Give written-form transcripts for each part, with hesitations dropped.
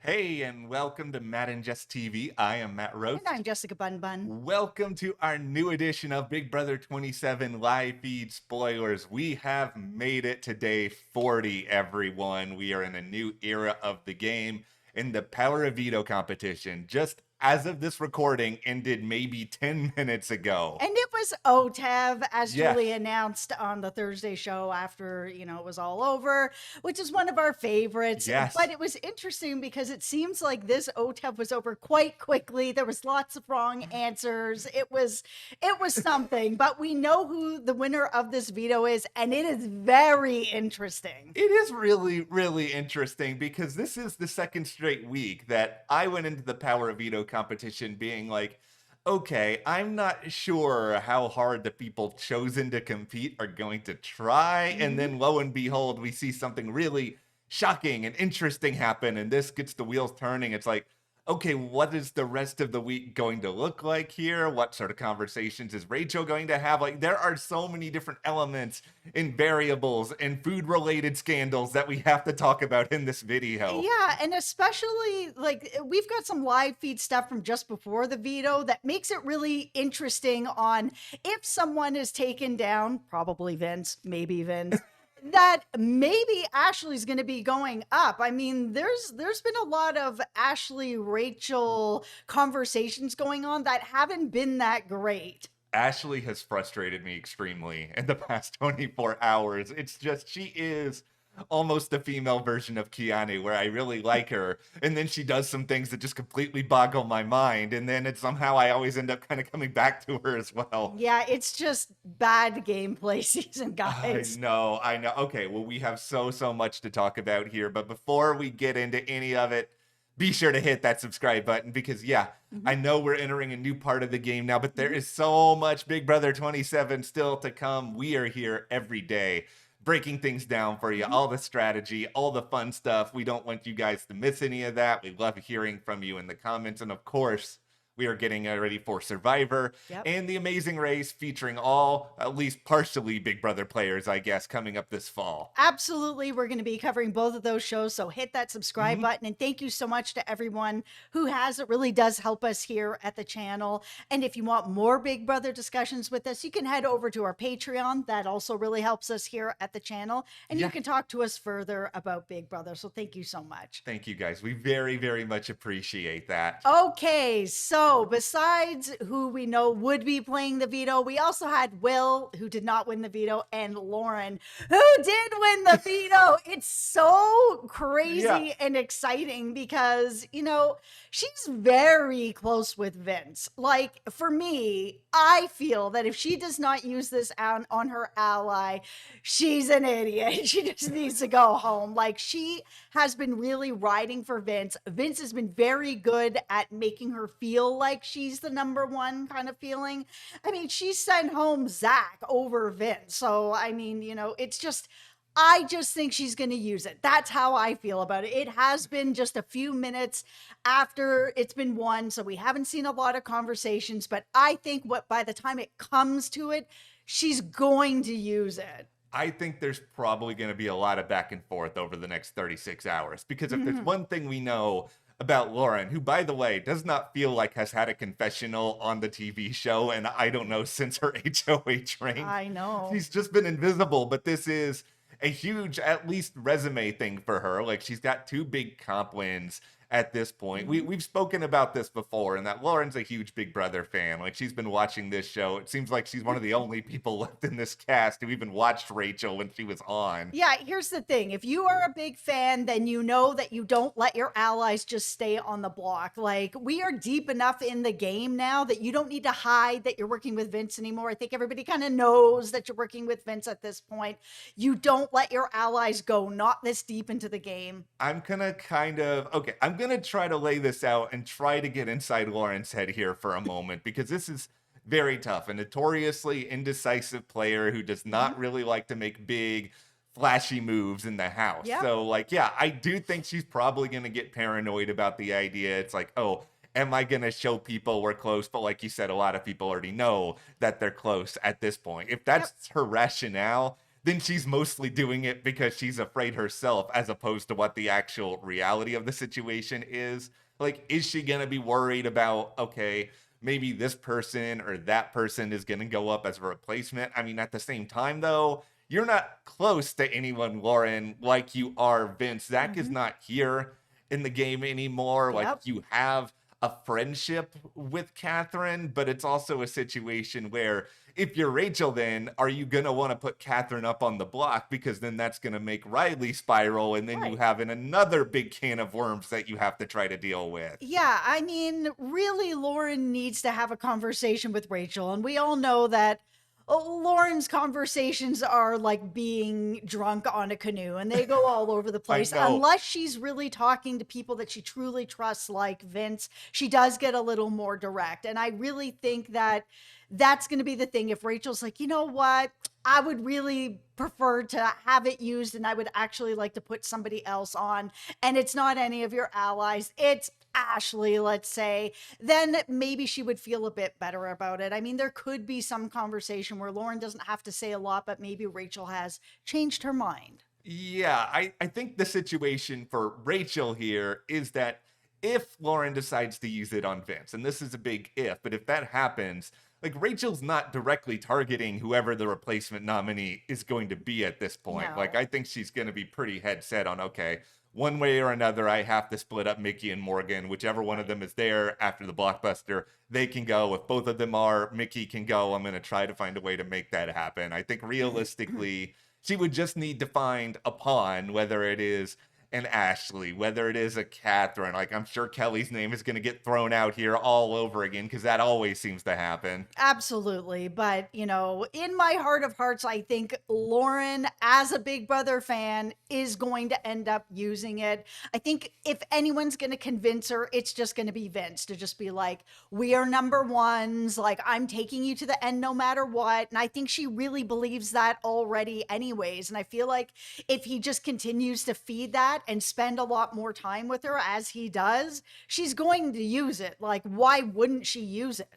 Hey, and welcome to Matt and Jess TV. I am Matt And Roast. I'm Jessica Bun Bun. Welcome to our new edition of Big Brother 27 live feed spoilers. We have made it to day 40, everyone. We are in a new era of the game in the Power of Veto competition. Just as of this recording, ended maybe 10 minutes ago. And it was Otev, as Yes. Julie announced on the Thursday show after, it was all over, which is one of our favorites. But Yes. it was interesting because it seems like this Otev was over quite quickly. There was lots of wrong answers. It was something, but we know who the winner of this veto is, and it is very interesting. It is really, really interesting because this is the second straight week that I went into the Power of Veto competition being like, okay, I'm not sure how hard the people chosen to compete are going to try. And then lo and behold, we see something really shocking and interesting happen. And this gets the wheels turning. It's like, okay, what is the rest of the week going to look like here? What sort of conversations is Rachel going to have? Like, there are so many different elements and variables and food related scandals that we have to talk about in this video. Yeah, and especially like we've got some live feed stuff from just before the veto that makes it really interesting on if someone is taken down, probably Vince, maybe Vince. That maybe Ashley's going to be going up. I mean, there's been a lot of Ashley Rachel conversations going on that haven't been that great. Ashley has frustrated me extremely in the past 24 hours. It's just, she is almost the female version of Keanu, where I really like her, and then she does some things that just completely boggle my mind, and then it's somehow I always end up kind of coming back to her as well. Yeah, it's just bad gameplay season, I guys. know, I know. Okay, well, we have so much to talk about here, but before we get into any of it, be sure to hit that subscribe button because, yeah, I know we're entering a new part of the game now, but there is so much Big Brother 27 still to come. We are here every day breaking things down for you, all the strategy, all the fun stuff. We don't want you guys to miss any of that. We love hearing from you in the comments. And of course, we are getting ready for Survivor Yep. and the Amazing Race featuring all, at least partially, Big Brother players, I guess, coming up this fall. Absolutely. We're going to be covering both of those shows. So hit that subscribe button. And thank you so much to everyone who has. It really does help us here at the channel. And if you want more Big Brother discussions with us, you can head over to our Patreon. That also really helps us here at the channel. And Yeah. you can talk to us further about Big Brother. So thank you so much. Thank you guys. We very much appreciate that. Okay, so besides who we know would be playing the veto, we also had Will, who did not win the veto, and Lauren, who did win the veto. It's so crazy Yeah. and exciting because, she's very close with Vince. Like, for me, I feel that if she does not use this on her ally, she's an idiot. She just needs to go home. Like, she has been really riding for Vince. Vince has been very good at making her feel like she's the number one kind of feeling. I mean, she sent home Zach over Vince. So, I mean, it's just, I just think she's going to use it. That's how I feel about it. It has been just a few minutes after it's been won, so we haven't seen a lot of conversations, but I think by the time it comes to it, she's going to use it. I think there's probably going to be a lot of back and forth over the next 36 hours because if there's one thing we know about Lauren, who, by the way, does not feel like has had a confessional on the TV show, and I don't know, since her HOH reign. I know. She's just been invisible, but this is a huge, at least, resume thing for her. Like, she's got 2 big comp wins at this point. We've spoken about this before, and that Lauren's a huge Big Brother fan. Like, she's been watching this show. It seems like she's one of the only people left in this cast who even watched Rachel when she was on. Yeah, here's the thing. If you are a big fan, then you know that you don't let your allies just stay on the block. Like, we are deep enough in the game now that you don't need to hide that you're working with Vince anymore. I think everybody kind of knows that you're working with Vince at this point. You don't let your allies go, not this deep into the game. I'm gonna I'm gonna try to lay this out and try to get inside Lauren's head here for a moment because this is very tough. A notoriously indecisive player who does not really like to make big, flashy moves in the house. Yeah. So, like, yeah, I do think she's probably gonna get paranoid about the idea. It's like, oh, am I gonna show people we're close? But like you said, a lot of people already know that they're close at this point. If that's her rationale, then she's mostly doing it because she's afraid herself, as opposed to what the actual reality of the situation is. Like, is she going to be worried about, okay, maybe this person or that person is going to go up as a replacement? I mean, at the same time, though, you're not close to anyone, Lauren, like you are Vince. Zach is Hmm. not here in the game anymore. Like, Yep. you have a friendship with Catherine, but it's also a situation where if you're Rachel, then are you going to want to put Catherine up on the block? Because then that's going to make Riley spiral. And then you Right. have another big can of worms that you have to try to deal with. Yeah, I mean, really, Lauren needs to have a conversation with Rachel. And we all know that Lauren's conversations are like being drunk on a canoe and they go all over the I place. know. Unless she's really talking to people that she truly trusts, like Vince, she does get a little more direct. And I really think that that's going to be the thing. If Rachel's like, you know what? I would really prefer to have it used and I would actually like to put somebody else on, and it's not any of your allies, it's Ashley, let's say, then maybe she would feel a bit better about it. I mean, there could be some conversation where Lauren doesn't have to say a lot, but maybe Rachel has changed her mind. Yeah, I think the situation for Rachel here is that if Lauren decides to use it on Vince, and this is a big if, but if that happens, like Rachel's not directly targeting whoever the replacement nominee is going to be at this point. Like, No. I think she's going to be pretty head set on, okay, one way or another, I have to split up Mickey and Morgan. Whichever one of Right. them is there after the blockbuster, they can go. If both of them are, Mickey can go. I'm going to try to find a way to make that happen. I think realistically, she would just need to find a pawn, whether it is an Ashley, whether it is a Catherine. Like, I'm sure Kelly's name is going to get thrown out here all over again because that always seems to happen. Absolutely. But, in my heart of hearts, I think Lauren, as a Big Brother fan, is going to end up using it. I think if anyone's going to convince her, it's just going to be Vince to just be like, we are number ones. Like, I'm taking you to the end no matter what. And I think she really believes that already, anyways. And I feel like if he just continues to feed that and spend a lot more time with her as he does, she's going to use it. Like, why wouldn't she use it?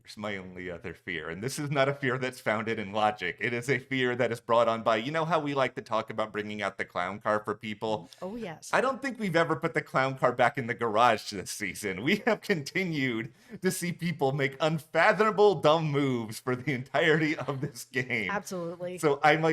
Here's my only other fear, and this is not a fear that's founded in logic. It is a fear that is brought on by, you know how we like to talk about bringing out the clown car for people? Oh, yes. I don't think we've ever put the clown car back in the garage this season. We have continued to see people make unfathomable dumb moves for the entirety of this game. Absolutely. So I'm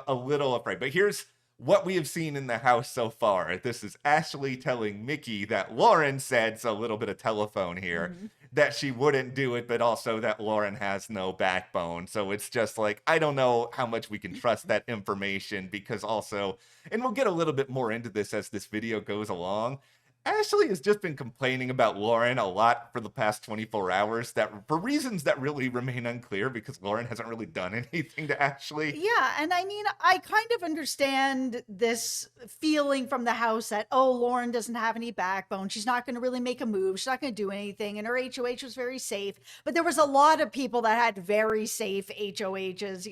a little afraid. But here's what we have seen in the house so far. This is Ashley telling Mickey that Lauren said, so a little bit of telephone here, Mhm. that she wouldn't do it, but also that Lauren has no backbone. So it's just like, I don't know how much we can trust that information because also, and we'll get a little bit more into this as this video goes along, Ashley has just been complaining about Lauren a lot for the past 24 hours that for reasons that really remain unclear because Lauren hasn't really done anything to Ashley. Yeah, and I mean, I kind of understand this feeling from the house that, oh, Lauren doesn't have any backbone. She's not going to really make a move. She's not going to do anything. And her HOH was very safe. But there was a lot of people that had very safe HOHs.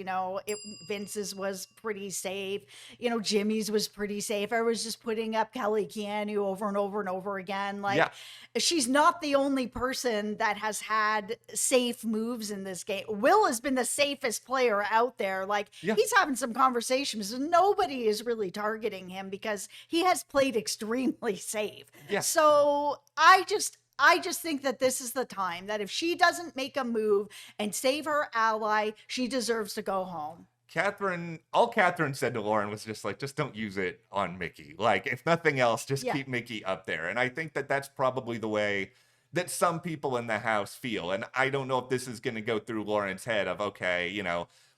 Vince's was pretty safe. Jimmy's was pretty safe. I was just putting up Kelly Keanu over and over again. Like, Yeah. she's not the only person that has had safe moves in this game. Will has been the safest player out there. Like, Yeah. he's having some conversations and nobody is really targeting him because he has played extremely safe. Yeah. So I just think that this is the time that if she doesn't make a move and save her ally, she deserves to go home. All Catherine said to Lauren was just like, just don't use it on Mickey. Like, if nothing else, just Yeah. keep Mickey up there. And I think that that's probably the way that some people in the house feel. And I don't know if this is going to go through Lauren's head of, okay,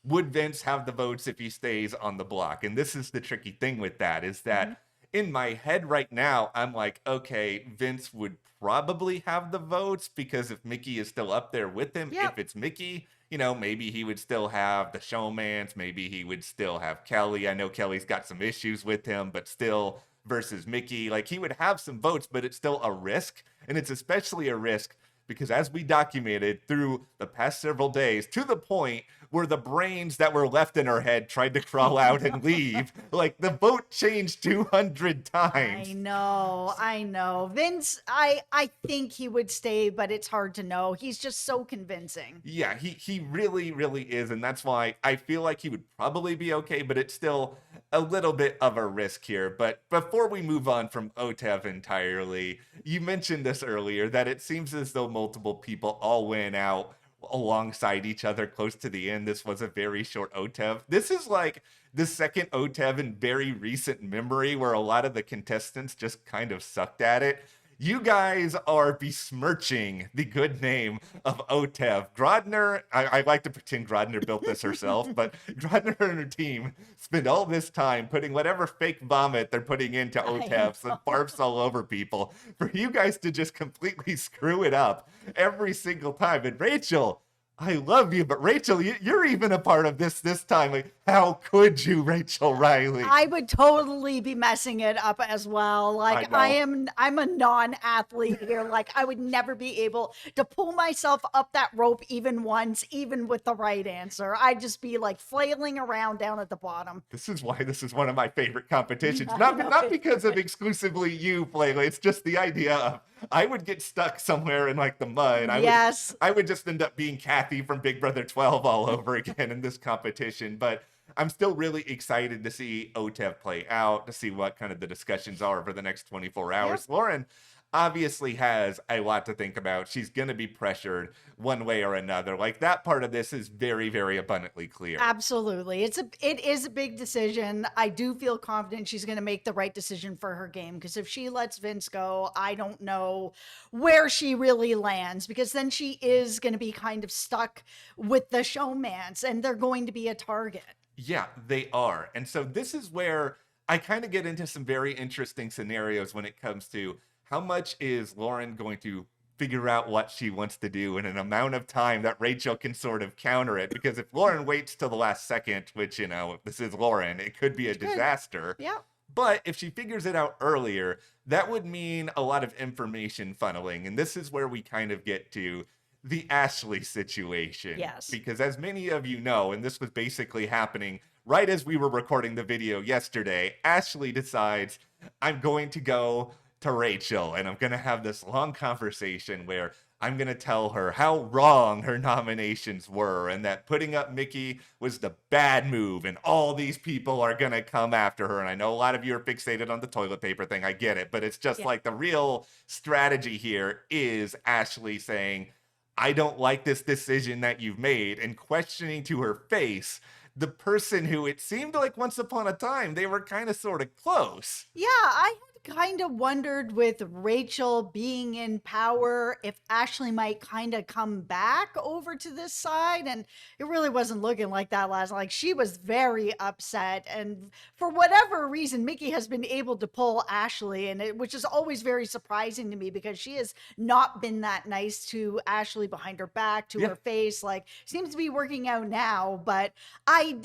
would Vince have the votes if he stays on the block? And this is the tricky thing with that is Mhm. that in my head right now, I'm like, okay, Vince would probably have the votes because if Mickey is still up there with him, Yep. if it's Mickey, maybe he would still have the showmans. Maybe he would still have Kelly. I know Kelly's got some issues with him, but still versus Mickey, like he would have some votes, but it's still a risk. And it's especially a risk because as we documented through the past several days, to the point where the brains that were left in her head tried to crawl out and leave. Like, the vote changed 200 times. I know. Vince, I think he would stay, but it's hard to know. He's just so convincing. Yeah, he really, really is. And that's why I feel like he would probably be okay, but it's still a little bit of a risk here. But before we move on from Otev entirely, you mentioned this earlier that it seems as though multiple people all went out alongside each other close to the end. This was a very short Otev. This is like the second Otev in very recent memory where a lot of the contestants just kind of sucked at it. You guys are besmirching the good name of Otev. Grodner, I like to pretend Grodner built this herself, but Grodner and her team spend all this time putting whatever fake vomit they're putting into Otevs and barfs all over people for you guys to just completely screw it up every single time. And Rachel, I love you, but Rachel, you're even a part of this time. Like, how could you, Rachel Riley? I would totally be messing it up as well. Like I'm a non-athlete here. Like I would never be able to pull myself up that rope even once, even with the right answer. I'd just be like flailing around down at the bottom. This is why this is one of my favorite competitions. Not because of exclusively you, Flailing. It's just the idea of I would get stuck somewhere in like the mud. I would just end up being Kathy from Big Brother 12 all over again in this competition. But I'm still really excited to see Otev play out, to see what kind of the discussions are over the next 24 hours. Yep. Lauren obviously has a lot to think about. She's going to be pressured one way or another. Like, that part of this is very, very abundantly clear. Absolutely. It is a big decision. I do feel confident she's going to make the right decision for her game, because if she lets Vince go, I don't know where she really lands, because then she is going to be kind of stuck with the showmance and they're going to be a target. Yeah, they are. And so this is where I kind of get into some very interesting scenarios when it comes to how much is Lauren going to figure out what she wants to do in an amount of time that Rachel can sort of counter it. Because if Lauren waits till the last second, which, you know, this is Lauren, it could be a disaster. Yeah. But if she figures it out earlier, that would mean a lot of information funneling. And this is where we kind of get to the Ashley situation. Yes. Because as many of you know, and this was basically happening right as we were recording the video yesterday, Ashley decides, I'm going to go to Rachel and I'm going to have this long conversation where I'm going to tell her how wrong her nominations were and that putting up Mickey was the bad move and all these people are going to come after her. And I know a lot of you are fixated on the toilet paper thing. I get it. But it's just like the real strategy here is Ashley saying, I don't like this decision that you've made, and questioning to her face the person who it seemed like once upon a time they were kind of sort of close. Yeah, I had kind of wondered with Rachel being in power if Ashley might kind of come back over to this side, and it really wasn't looking like that last. Like, she was very upset, and for whatever reason Mickey has been able to pull Ashley, and which is always very surprising to me, because she has not been that nice to Ashley behind her back, to her face. Like, seems to be working out now, but I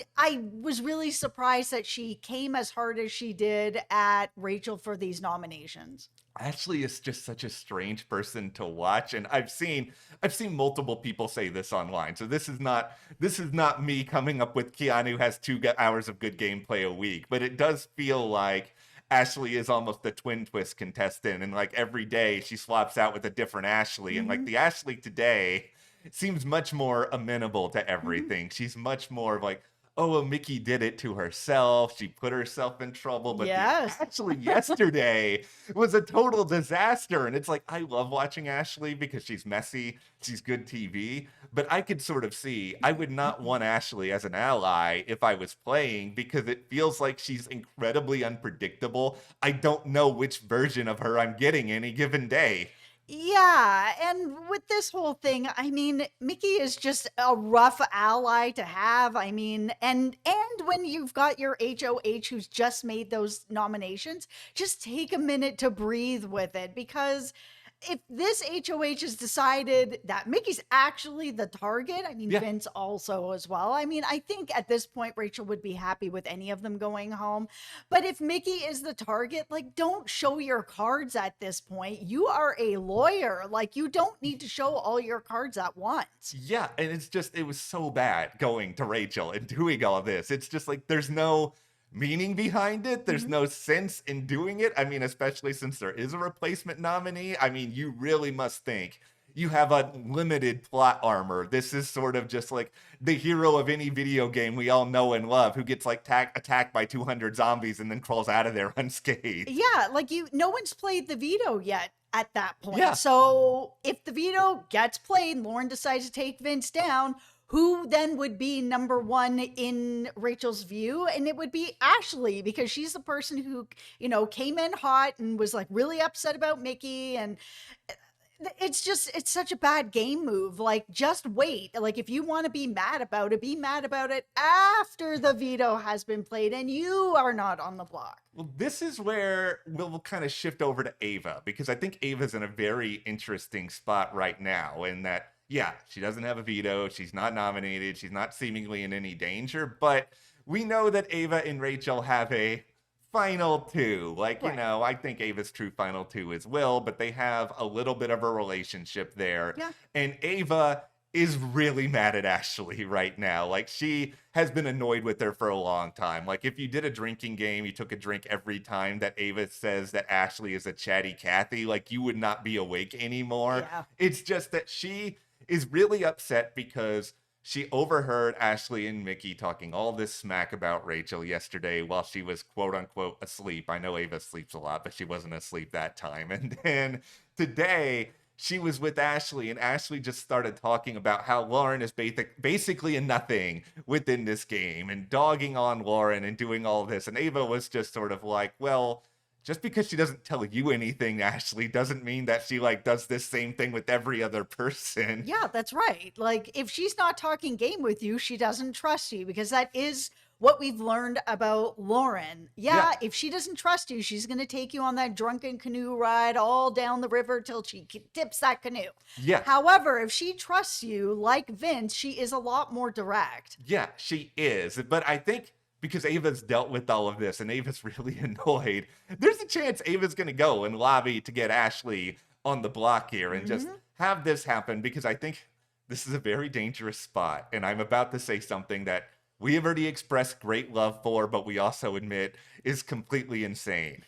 was really surprised that she came as hard as she did at Rachel for these nominations. Ashley is just such a strange person to watch, and I've seen multiple people say this online. So this is not me coming up with Keanu has 2 hours of good gameplay a week, but it does feel like Ashley is almost the twin twist contestant, and like every day she swaps out with a different Ashley, and like the Ashley today seems much more amenable to everything. She's much more like, oh, well, Mickey did it to herself. She put herself in trouble. But actually yesterday was a total disaster. And it's like, I love watching Ashley because she's messy. She's good TV. But I could sort of see, I would not want Ashley as an ally if I was playing, because it feels like she's incredibly unpredictable. I don't know which version of her I'm getting any given day. Yeah, and with this whole thing, I mean, Mickey is just a rough ally to have. I mean, and when you've got your HOH who's just made those nominations, just take a minute to breathe with it, because if this HOH has decided that Mickey's actually the target, I mean, Yeah. Vince also as well. I mean, I think at this point, Rachel would be happy with any of them going home. But if Mickey is the target, like, don't show your cards at this point. You are a lawyer. Like, you don't need to show all your cards at once. Yeah, and it was so bad going to Rachel and doing all this. It's just like there's no meaning behind it. There's Mhm. no sense in doing it. I mean, especially since there is a replacement nominee. I mean, you really must think you have unlimited plot armor. This is sort of just like the hero of any video game we all know and love who gets like attacked by 200 zombies and then crawls out of there unscathed. Yeah, like no one's played the veto yet at that point. Yeah. So if the veto gets played, Lauren decides to take Vince down, who then would be number one in Rachel's view? And it would be Ashley, because she's the person who, came in hot and was like really upset about Mickey. And it's such a bad game move. Like, just wait. Like, if you want to be mad about it, be mad about it after the veto has been played and you are not on the block. Well, this is where we'll kind of shift over to Ava, because I think Ava's in a very interesting spot right now in that, yeah, she doesn't have a veto. She's not nominated. She's not seemingly in any danger. But we know that Ava and Rachel have a final two. Like, Right. I think Ava's true final two is Will, but they have a little bit of a relationship there. Yeah. And Ava is really mad at Ashley right now. Like, she has been annoyed with her for a long time. Like, if you did a drinking game, you took a drink every time that Ava says that Ashley is a chatty Cathy, like, you would not be awake anymore. Yeah. It's just that she is really upset because she overheard Ashley and Mickey talking all this smack about Rachel yesterday while she was quote unquote asleep. I know Ava sleeps a lot, but she wasn't asleep that time. And then today she was with Ashley, and Ashley just started talking about how Lauren is basically a nothing within this game and dogging on Lauren and doing all this. And Ava was just sort of like, well, just because she doesn't tell you anything, Ashley, doesn't mean that she like does this same thing with every other person. Yeah, that's right. Like, if she's not talking game with you, she doesn't trust you, because that is what we've learned about Lauren. Yeah, if she doesn't trust you, she's going to take you on that drunken canoe ride all down the river till she tips that canoe. Yeah. However, if she trusts you, like Vince, she is a lot more direct. Yeah, she is. But I think because Ava's dealt with all of this and Ava's really annoyed, there's a chance Ava's going to go and lobby to get Ashley on the block here and just have this happen, because I think this is a very dangerous spot. And I'm about to say something that we have already expressed great love for, but we also admit is completely insane.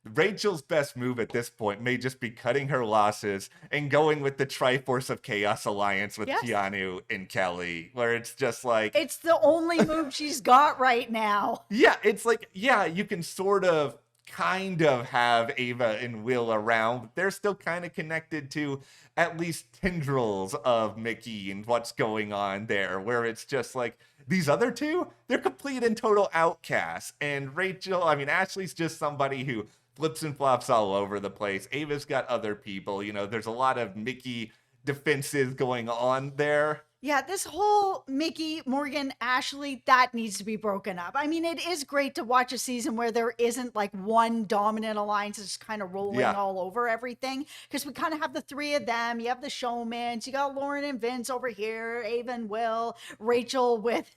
Rachel's best move at this point may just be cutting her losses and going with the Triforce of Chaos alliance with Yes. Keanu and Kelly, where it's just like, It's the only move she's got right now. yeah, it's like, yeah, you can sort of kind of have Ava and Will around, but they're still kind of connected to at least tendrils of Mickey and what's going on there, where it's just like these other two, they're complete and total outcasts. And Ashley's just somebody who flips and flops all over the place. Ava's got other people, there's a lot of Mickey defenses going on there. Yeah, this whole Mickey, Morgan, Ashley, that needs to be broken up. I mean, it is great to watch a season where there isn't like one dominant alliance that's kind of rolling all over everything, because we kind of have the three of them. You have the showmans, you got Lauren and Vince over here, Ava and Will, Rachel with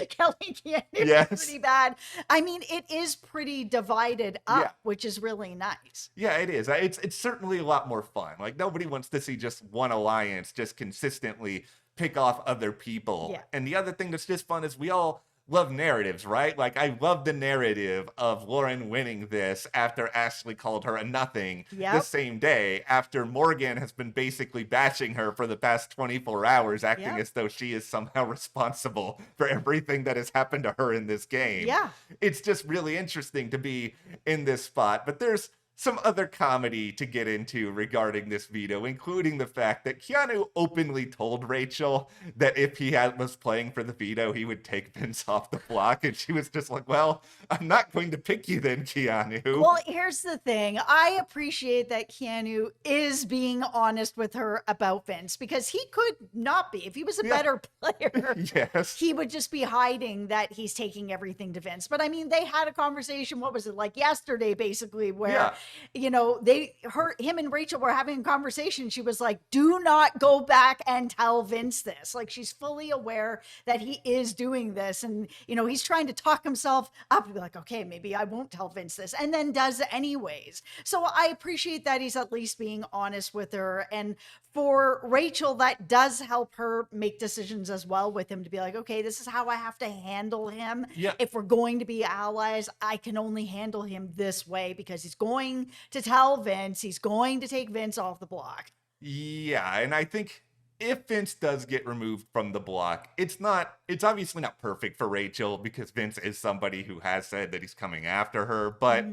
Kelly and Keanu. Yes. Pretty bad. I mean, it is pretty divided up, which is really nice. Yeah, it is. It's certainly a lot more fun. Like, nobody wants to see just one alliance just consistently pick off other people. Yeah. And the other thing that's just fun is we all love narratives, right? Like, I love the narrative of Lauren winning this after Ashley called her a nothing the same day, after Morgan has been basically bashing her for the past 24 hours, acting as though she is somehow responsible for everything that has happened to her in this game. Yeah. It's just really interesting to be in this spot. But there's some other comedy to get into regarding this veto, including the fact that Keanu openly told Rachel that if he was playing for the veto, he would take Vince off the block. And she was just like, well, I'm not going to pick you then, Keanu. Well, here's the thing. I appreciate that Keanu is being honest with her about Vince, because he could not be. If he was a better player, he would just be hiding that he's taking everything to Vince. But I mean, they had a conversation, what was it, like yesterday, basically, where him and Rachel were having a conversation. She was like, do not go back and tell Vince this. Like, she's fully aware that he is doing this. And, he's trying to talk himself up and be like, okay, maybe I won't tell Vince this, and then does anyways. So I appreciate that he's at least being honest with her. And for Rachel, that does help her make decisions as well with him, to be like, okay, this is how I have to handle him. Yeah. If we're going to be allies, I can only handle him this way, because he's going to tell Vince, he's going to take Vince off the block. Yeah, and I think if Vince does get removed from the block, it's obviously not perfect for Rachel, because Vince is somebody who has said that he's coming after her, but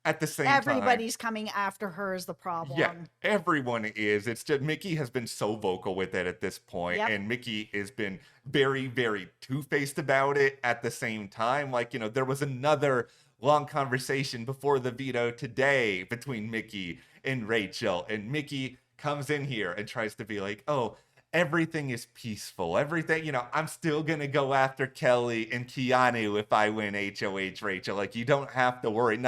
at the same time, everybody's coming after her is the problem. Yeah, everyone is. It's just Mickey has been so vocal with it at this point, Yep. and Mickey has been very, very two-faced about it at the same time. Like, there was another long conversation before the veto today between Mickey and Rachel, and Mickey comes in here and tries to be like, oh, everything is peaceful. Everything, I'm still going to go after Kelly and Keanu if I win HOH, Rachel. Like, you don't have to worry.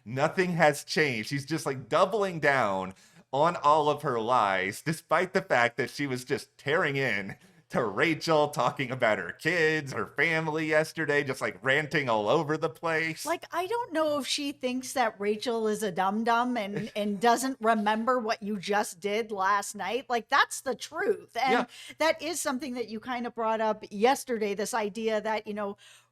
Nothing has changed. She's just like doubling down on all of her lies, despite the fact that she was just tearing in to Rachel, talking about her kids, her family yesterday, just like ranting all over the place. Like, I don't know if she thinks that Rachel is a dum-dum and doesn't remember what you just did last night. Like, that's the truth. And that is something that you kind of brought up yesterday, this idea that,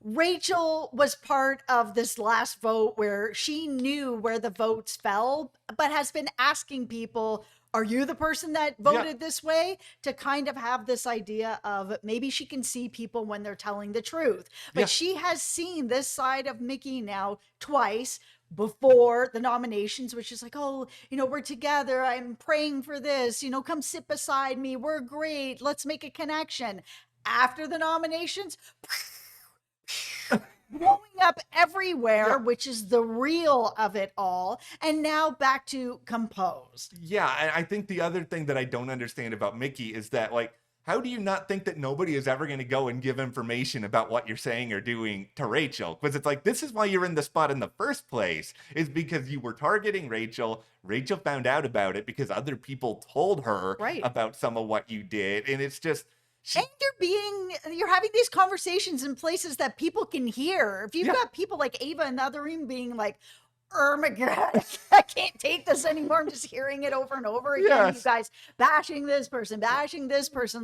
Rachel was part of this last vote where she knew where the votes fell, but has been asking people, are you the person that voted this way? To kind of have this idea of maybe she can see people when they're telling the truth. But she has seen this side of Mickey now twice before the nominations, which is like, oh, we're together. I'm praying for this. Come sit beside me. We're great. Let's make a connection. After the nominations, blowing up everywhere, which is the real of it all. And now back to composed. Yeah, and I think the other thing that I don't understand about Mickey is that, like, how do you not think that nobody is ever going to go and give information about what you're saying or doing to Rachel? Because it's like, this is why you're in the spot in the first place, is because you were targeting Rachel. Rachel found out about it because other people told her about some of what you did. And it's just... And you're having these conversations in places that people can hear. If you've got people like Ava in the other room being like, oh my God, I can't take this anymore. I'm just hearing it over and over again. You guys bashing this person.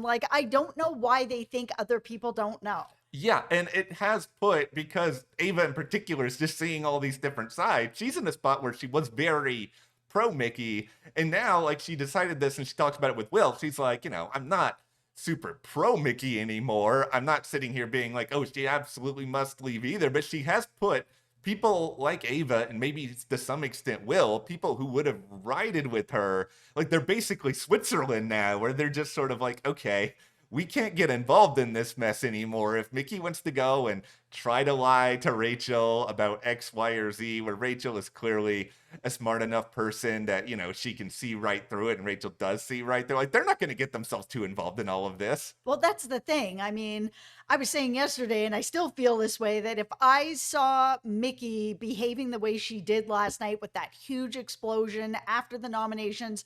Like, I don't know why they think other people don't know. Yeah, and it has put, because Ava in particular is just seeing all these different sides. She's in a spot where she was very pro Mickey, and now, like, she decided this and she talks about it with Will. She's like, I'm not super pro Mickey anymore. I'm not sitting here being like, oh, she absolutely must leave either. But she has put people like Ava, and maybe to some extent Will, people who would have rided with her, like, they're basically Switzerland now, where they're just sort of like, okay, we can't get involved in this mess anymore. If Mickey wants to go and try to lie to Rachel about X, Y, or Z, where Rachel is clearly a smart enough person that, she can see right through it, and Rachel does see right through it. Like, they're not going to get themselves too involved in all of this. Well, that's the thing. I mean, I was saying yesterday, and I still feel this way, that if I saw Mickey behaving the way she did last night with that huge explosion after the nominations,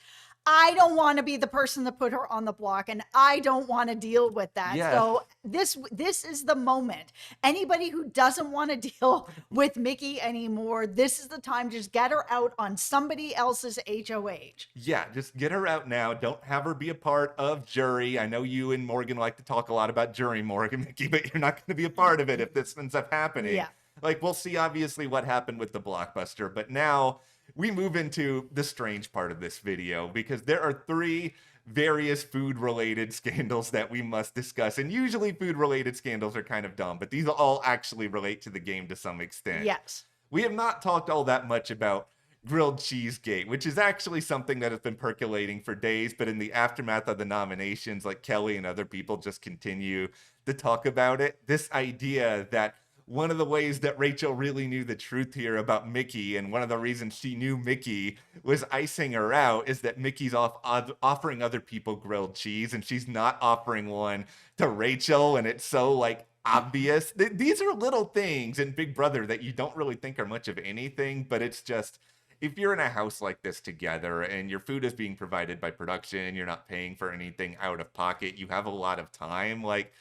I don't want to be the person that put her on the block, and I don't want to deal with that. So this is the moment. Anybody who doesn't want to deal with Mickey anymore, this is the time. Just get her out on somebody else's HOH. Yeah, just get her out now. Don't have her be a part of jury. I know you and Morgan like to talk a lot about jury, Morgan, Mickey, but you're not going to be a part of it if this ends up happening. Yeah. Like, we'll see obviously what happened with the blockbuster, but now we move into the strange part of this video, because there are 3 various food-related scandals that we must discuss. And usually food-related scandals are kind of dumb, but these all actually relate to the game to some extent. Yes. We have not talked all that much about grilled cheesegate, which is actually something that has been percolating for days, but in the aftermath of the nominations, like, Kelly and other people just continue to talk about it. This idea that one of the ways that Rachel really knew the truth here about Mickey, and one of the reasons she knew Mickey was icing her out, is that Mickey's offering other people grilled cheese, and she's not offering one to Rachel, and it's so, like, obvious. These are little things in Big Brother that you don't really think are much of anything, but it's just, if you're in a house like this together and your food is being provided by production, you're not paying for anything out of pocket, you have a lot of time, like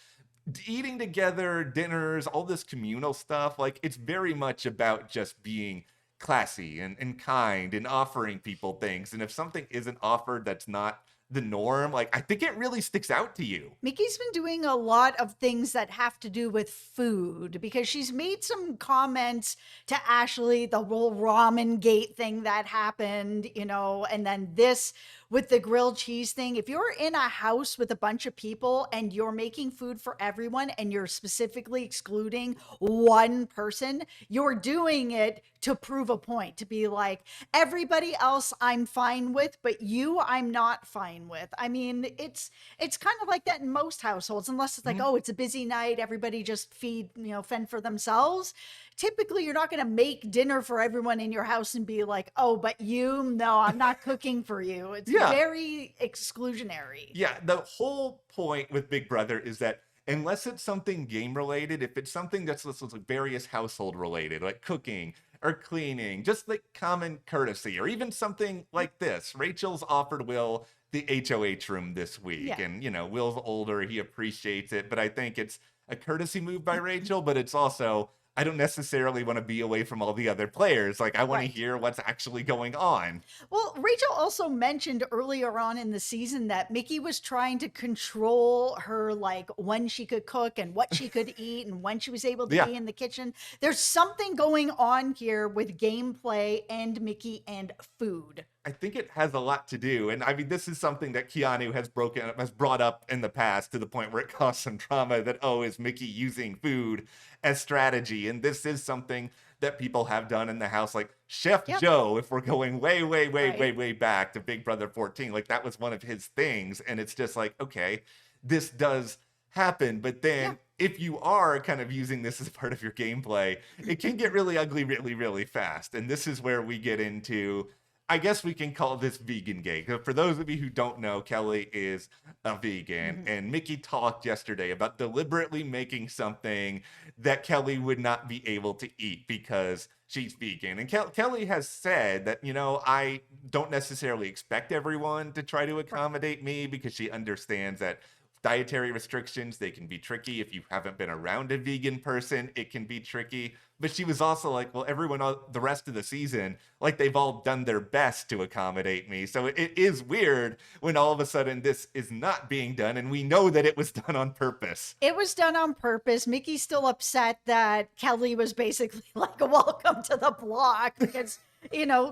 eating together, dinners, all this communal stuff, like it's very much about just being classy and kind and offering people things. And if something isn't offered that's not the norm, like I think it really sticks out to you. Mickey's been doing a lot of things that have to do with food because she's made some comments to Ashley, the whole ramen gate thing that happened, and then this with the grilled cheese thing. If you're in a house with a bunch of people and you're making food for everyone and you're specifically excluding one person, you're doing it to prove a point, to be like, everybody else I'm fine with, but you I'm not fine with. I mean, it's kind of like that in most households, unless it's like, oh, it's a busy night, everybody just fend for themselves. Typically, you're not going to make dinner for everyone in your house and be like, oh, but no, I'm not cooking for you. It's very exclusionary. Yeah, the whole point with Big Brother is that unless it's something game related, if it's something that's like various household related, like cooking or cleaning, just like common courtesy, or even something like this. Rachel's offered Will the HOH room this week. Yeah. And, Will's older, he appreciates it, but I think it's a courtesy move by Rachel, but it's also, I don't necessarily want to be away from all the other players. Like, I want to hear what's actually going on. Well, Rachel also mentioned earlier on in the season that Mickey was trying to control her, like when she could cook and what she could eat and when she was able to be in the kitchen. There's something going on here with gameplay and Mickey and food. I think it has a lot to do. And I mean, this is something that Keanu has brought up in the past to the point where it caused some drama that, oh, is Mickey using food as strategy? And this is something that people have done in the house, like Chef Joe, if we're going way back to Big Brother 14, like that was one of his things. And it's just like, okay, this does happen. But then if you are kind of using this as part of your gameplay, it can get really ugly really fast. And this is where we get into, I guess we can call this vegan gay. For those of you who don't know, Kelly is a vegan. And Mickey talked yesterday about deliberately making something that Kelly would not be able to eat because she's vegan. And Kelly has said that, I don't necessarily expect everyone to try to accommodate me because she understands that dietary restrictions, they can be tricky. If you haven't been around a vegan person, it can be tricky. But she was also like, well, everyone, the rest of the season, like they've all done their best to accommodate me. So it is weird when all of a sudden this is not being done. And we know that it was done on purpose. It was done on purpose. Mickey's still upset that Kelly was basically like, welcome to the block because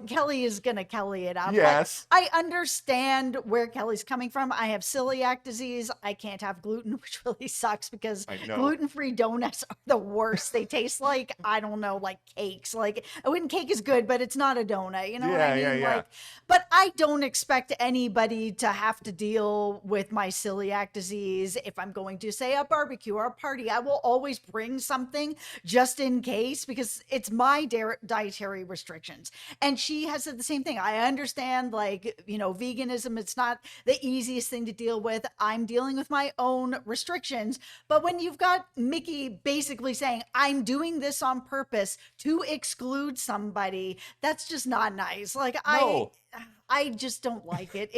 Kelly is going to Kelly it up. Yes. But I understand where Kelly's coming from. I have celiac disease. I can't have gluten, which really sucks because gluten-free donuts are the worst. They taste like, I don't know, like cakes. Like, a wooden cake is good, but it's not a donut. You know what I mean? Yeah. Like, but I don't expect anybody to have to deal with my celiac disease. If I'm going to, say, a barbecue or a party, I will always bring something just in case because it's my dietary restrictions. And she has said the same thing. I understand, like, veganism, it's not the easiest thing to deal with. I'm dealing with my own restrictions. But when you've got Mickey basically saying, I'm doing this on purpose to exclude somebody, that's just not nice. Like, No. I just don't like it.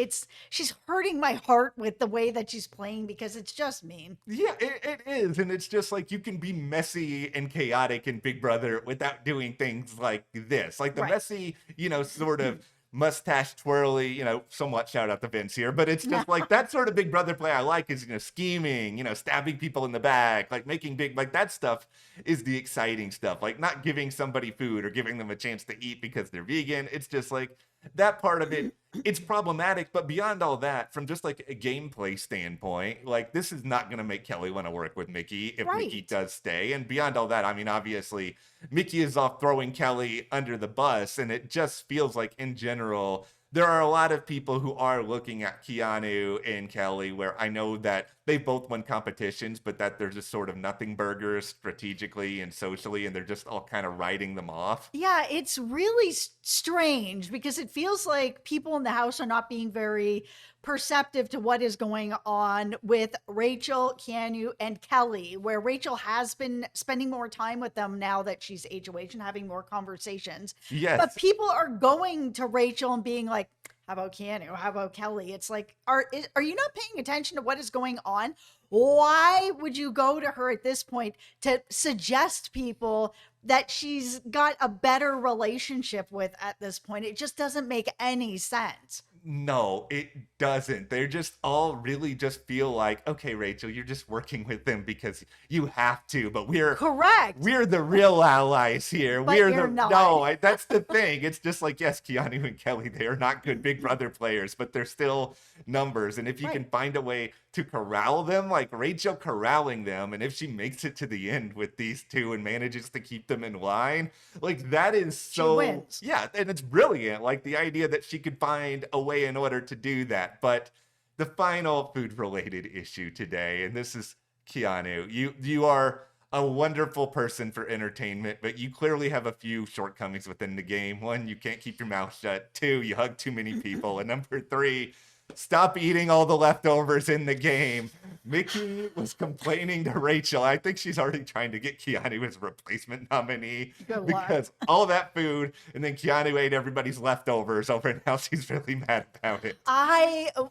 She's hurting my heart with the way that she's playing because it's just mean. Yeah, it is. And it's just like you can be messy and chaotic in Big Brother without doing things like this. Like the messy, sort of mustache twirly, somewhat shout out to Vince here, but it's just like that sort of Big Brother play I like is, scheming, stabbing people in the back, like making like that stuff is the exciting stuff. Like not giving somebody food or giving them a chance to eat because they're vegan. It's just like that part of it, it's problematic. But beyond all that, from just like a gameplay standpoint, like this is not going to make Kelly want to work with Mickey if Mickey does stay. And beyond all that, I mean, obviously, Mickey is off throwing Kelly under the bus. And it just feels like in general, there are a lot of people who are looking at Keanu and Kelly, where I know that they both won competitions, but that they're just sort of nothing burgers strategically and socially, and they're just all kind of writing them off. Yeah, it's really strange because it feels like people in the house are not being very perceptive to what is going on with Rachel, Keanu, and Kelly, where Rachel has been spending more time with them now that she's HOH and having more conversations. But Yes. people are going to Rachel and being like, how about Keanu? How about Kelly? It's like, are you not paying attention to what is going on? Why would you go to her at this point to suggest people that she's got a better relationship with at this point? It just doesn't make any sense. No, it doesn't. They're just all really just feel like, okay, Rachel, you're just working with them because you have to, but Correct. we're the real allies here. But We're you're the not. no, that's the thing. It's just like, yes, Keanu and Kelly, they are not good Big Brother players, but they're still numbers. And if you can Right. find a way to corral them, like Rachel corralling them, and if she makes it to the end with these two and manages to keep them in line, like that is She so wins. yeah, and it's brilliant. Like the idea that she could find a way in order to do that. But the final food related issue today, and this is Keanu, you are a wonderful person for entertainment, but you clearly have a few shortcomings within the game. One, you can't keep your mouth shut. Two, you hug too many people. And number three, stop eating all the leftovers in the game. Mickey was complaining to Rachel. I think she's already trying to get Keanu as replacement nominee Good luck. because all that food, and then Keanu ate everybody's leftovers over, and now she's really mad about it.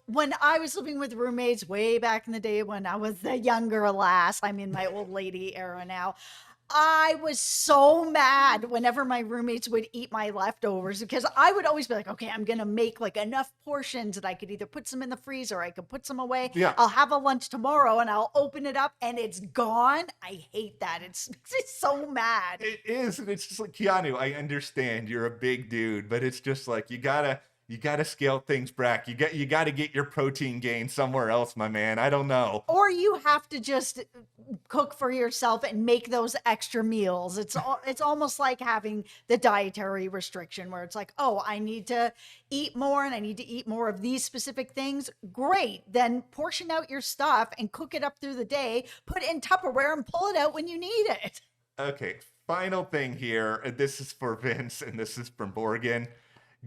When I was living with roommates way back in the day when I was the younger lass, I'm in my old lady era now. I was so mad whenever my roommates would eat my leftovers because I would always be like, okay, I'm going to make like enough portions that I could either put some in the freezer or I could put some away. Yeah. I'll have a lunch tomorrow and I'll open it up and it's gone. I hate that. It's so mad. It is, and it's just like Keanu. I understand you're a big dude, but it's just like you gotta scale things back. You gotta get your protein gain somewhere else, my man. I don't know. Or you have to just cook for yourself and make those extra meals. It's almost like having the dietary restriction where it's like, oh, I need to eat more and I need to eat more of these specific things. Great. Then portion out your stuff and cook it up through the day, put it in Tupperware and pull it out when you need it. Okay, final thing here. This is for Vince, and this is from Morgan.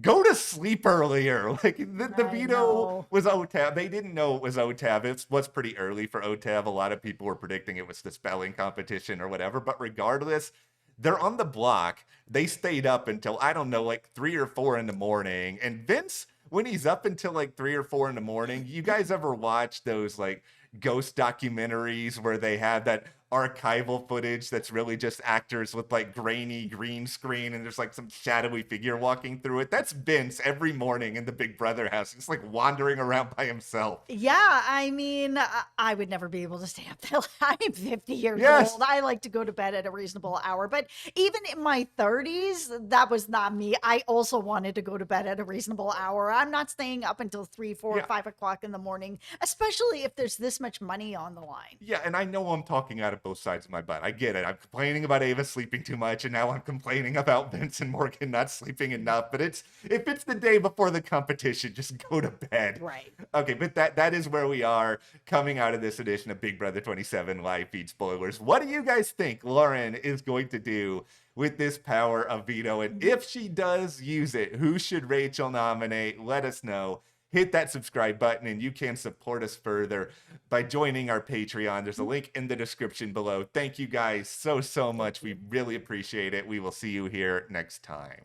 Go to sleep earlier. Like the I veto know. was Otev. They didn't know it was Otev. It was pretty early for Otev. A lot of people were predicting it was the spelling competition or whatever. But regardless, they're on the block. They stayed up until, I don't know, like 3 or 4 in the morning. And Vince, when he's up until like 3 or 4 in the morning, you guys ever watch those like ghost documentaries where they have that archival footage that's really just actors with like grainy green screen and there's like some shadowy figure walking through it? That's Vince every morning in the Big Brother house. He's like wandering around by himself. Yeah, I mean, I would never be able to stay up till I'm 50 years Yes. old. I like to go to bed at a reasonable hour. But even in my 30s, that was not me. I also wanted to go to bed at a reasonable hour. I'm not staying up until 3, 4, Yeah. 5 o'clock in the morning, especially if there's this much money on the line. Yeah, and I know I'm talking out of both sides of my butt. I get it. I'm complaining about Ava sleeping too much, and now I'm complaining about Vince and Morgan not sleeping enough. But if it's the day before the competition, just go to bed. Right. Okay, but that is where we are coming out of this edition of Big Brother 27 live feed spoilers. What do you guys think Lauren is going to do with this power of veto? And if she does use it, who should Rachel nominate? Let us know. Hit that subscribe button, and you can support us further by joining our Patreon. There's a link in the description below. Thank you guys so much. We really appreciate it. We will see you here next time.